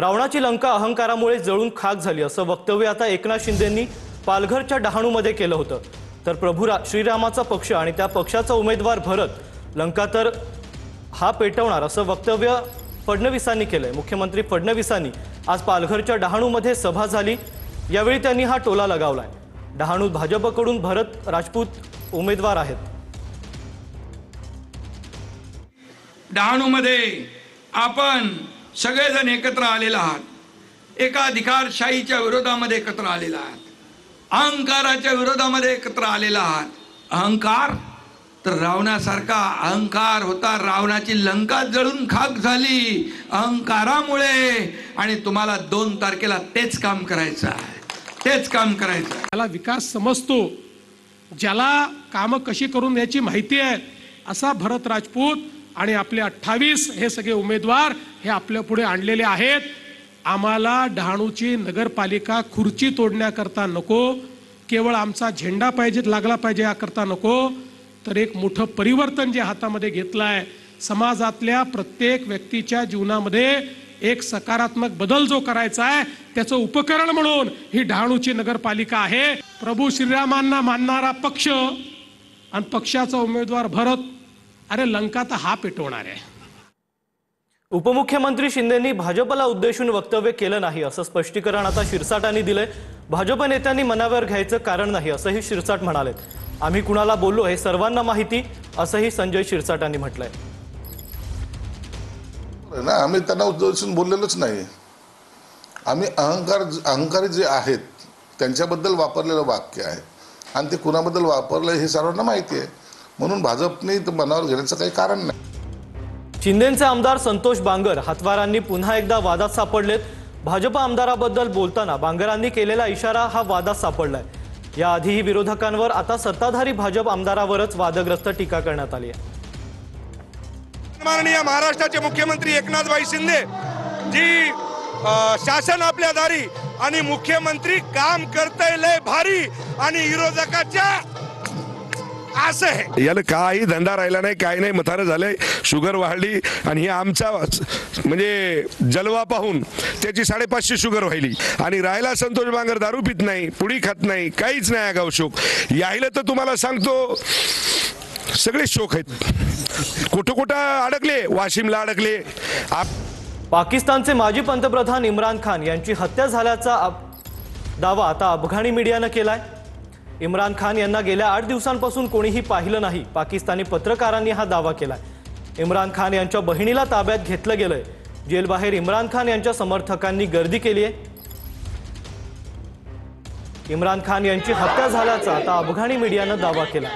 रावणाची लंका अहंकारामुळे जळून खाक झाली असं वक्तव्य आता एकनाथ शिंदेंनी पालघरच्या डहाणूमध्ये केलं होतं। तर प्रभू श्रीरामाचा पक्ष आणि त्या पक्षाचा उमेदवार भरत लंका तर हा पेटवणार असं वक्तव्य फडणवीसांनी केलंय। मुख्यमंत्री फडणवीसांनी आज पालघरच्या डहाणूमध्ये सभा झाली, यावेळी त्यांनी हा टोला लगावलाय। डहाणूत भाजपकडून भरत राजपूत उमेदवार आहेत। डहाणूमध्ये आपण सगळेजण एकत्र आलेला आहात, एका अधिकारशाहीच्या विरोधामध्ये एकत्र आलेला आहात, अहंकाराच्या विरोधामध्ये एकत्र आलेला आहात। अहंकार तर रावणासारखा अहंकार होता, रावणाची लंका जळून खाक झाली अहंकारामुळे। आणि तुम्हाला 2 तारखेला तेच काम करायचं आहे, तेच काम करायचं आहे। त्याला विकास समजतो, ज्याला काम कशी करून याची माहिती आहे, असा भरत राजपूत आणि आपले 28 हे सगळे उमेदवार हे आपल्या पुढे आणलेले आहेत। आम्हाला डहाणूची नगरपालिका खुर्ची तोडण्याकरता नको, केवळ आमचा झेंडा पाहिजे लागला पाहिजे याकरता नको, तर एक मोठं परिवर्तन जे हातामध्ये घेतलंय, समाजातल्या प्रत्येक व्यक्तीच्या जीवनामध्ये एक सकारात्मक बदल जो करायचा आहे त्याचं उपकरण म्हणून ही डहाणूची नगरपालिका आहे। प्रभू श्रीरामांना मानणारा पक्ष आणि पक्षाचा उमेदवार भरत, अरे लंका तर हा पेटवणार आहे। उपमुख्यमंत्री शिंदेंनी भाजपला उद्देशून वक्तव्य केलं नाही असं स्पष्टीकरण आता शिरसाटांनी दिलंय। भाजप नेत्यांनी मनावर घ्यायचं कारण नाही असंही शिरसाट म्हणालेत। आम्ही कुणाला बोललो हे सर्वांना माहिती असंही संजय शिरसाटांनी म्हटलंय। ना आम्ही त्यांना उद्देशून बोललेलोच नाही। आम्ही अहंकारी जे आहेत त्यांच्याबद्दल वापरलेलं वाक्य आहे आणि ते कुणाबद्दल वापरलं हे सर्वांना माहिती आहे, म्हणून भाजपने मनावर घेण्याचं काही कारण नाही। शिंदेंचे आमदार संतोष बांगर हातवारांनी पुन्हा एकदा वादात सापडलेत। भाजप आमदाराबद्दल बोलताना बांगरांनी केलेला इशारा हा वादात सापडलाय। याआधीही विरोधकांवर, आता सत्ताधारी भाजप आमदारावरच वादग्रस्त टीका करण्यात आली आहे। माननीय महाराष्ट्राचे मुख्यमंत्री एकनाथभाई शिंदे जी शासन आपल्या दारी आणि मुख्यमंत्री काम करतय लय भारी आणि विरोधकाच्या असं आहे। याला काही धंदा राहिला नाही, काही नाही, म्हातारं झालंय, शुगर वाढली आणि आमचा म्हणजे जलवा पाहून त्याची 550 शुगर व्हायली। आणि राहिला संतोष बांगर दारू पित नाही, पुडी खात नाही, काहीच नाही गावशोक। यायला तर तुम्हाला सांगतो सगळे शोक आहेत, कुठं कुठं अडकले, वाशिमला अडकले। पाकिस्तानचे माजी पंतप्रधान इम्रान खान यांची हत्या झाल्याचा दावा आता अफगाणी मीडियानं केलाय। इम्रान खान यांना गेल्या 8 दिवसांपासून कोणीही पाहिलं नाही, पाकिस्तानी पत्रकारांनी हा दावा केलाय। इम्रान खान यांच्या बहिणीला ताब्यात घेतलं गेलंय। जेलबाहेर इम्रान खान यांच्या समर्थकांनी गर्दी केली आहे। इम्रान खान यांची हत्या झाल्याचा आता अफगाणी मीडियानं दावा केला।